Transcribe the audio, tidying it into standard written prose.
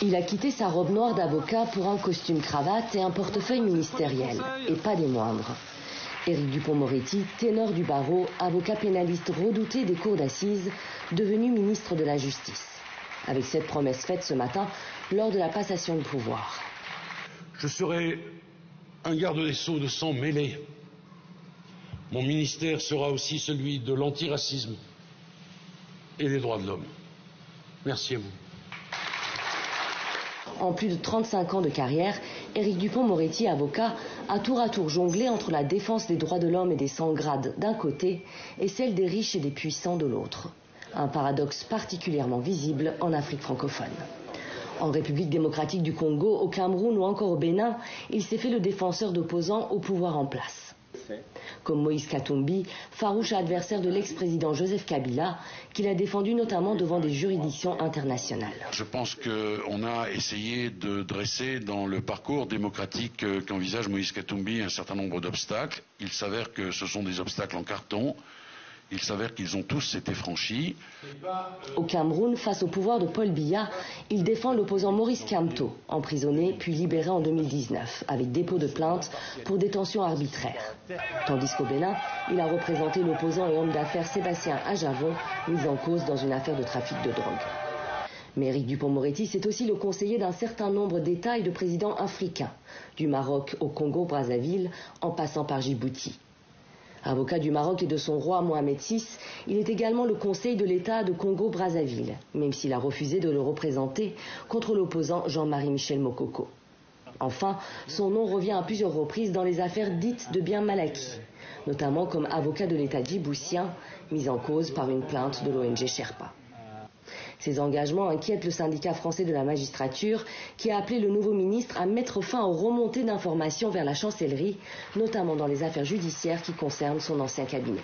Il a quitté sa robe noire d'avocat pour un costume cravate et un portefeuille ministériel, et pas des moindres. Éric Dupond-Moretti, ténor du barreau, avocat pénaliste redouté des cours d'assises, devenu ministre de la Justice. Avec cette promesse faite ce matin lors de la passation de pouvoir. Je serai un garde des Sceaux de sang mêlé. Mon ministère sera aussi celui de l'antiracisme et des droits de l'homme. Merci à vous. En plus de 35 ans de carrière, Éric Dupond-Moretti, avocat, a tour à tour jonglé entre la défense des droits de l'homme et des sans-grades d'un côté et celle des riches et des puissants de l'autre. Un paradoxe particulièrement visible en Afrique francophone. En République démocratique du Congo, au Cameroun ou encore au Bénin, il s'est fait le défenseur d'opposants au pouvoir en place. Comme Moïse Katumbi, farouche adversaire de l'ex-président Joseph Kabila, qu'il a défendu notamment devant des juridictions internationales. Je pense qu'on a essayé de dresser dans le parcours démocratique qu'envisage Moïse Katumbi un certain nombre d'obstacles. Il s'avère que ce sont des obstacles en carton. Il s'avère qu'ils ont tous été franchis. Au Cameroun, face au pouvoir de Paul Biya, il défend l'opposant Maurice Kamto, emprisonné puis libéré en 2019, avec dépôt de plainte pour détention arbitraire. Tandis qu'au Bénin, il a représenté l'opposant et homme d'affaires Sébastien Ajavon, mis en cause dans une affaire de trafic de drogue. Mais Éric Dupond-Moretti, c'est aussi le conseiller d'un certain nombre d'États et de présidents africains, du Maroc au Congo-Brazzaville, en passant par Djibouti. Avocat du Maroc et de son roi Mohamed VI, il est également le conseil de l'État de Congo-Brazzaville, même s'il a refusé de le représenter contre l'opposant Jean-Marie Michel Mokoko. Enfin, son nom revient à plusieurs reprises dans les affaires dites de biens mal acquis, notamment comme avocat de l'État djiboutien, mis en cause par une plainte de l'ONG Sherpa. Ces engagements inquiètent le syndicat français de la magistrature qui a appelé le nouveau ministre à mettre fin aux remontées d'informations vers la chancellerie, notamment dans les affaires judiciaires qui concernent son ancien cabinet.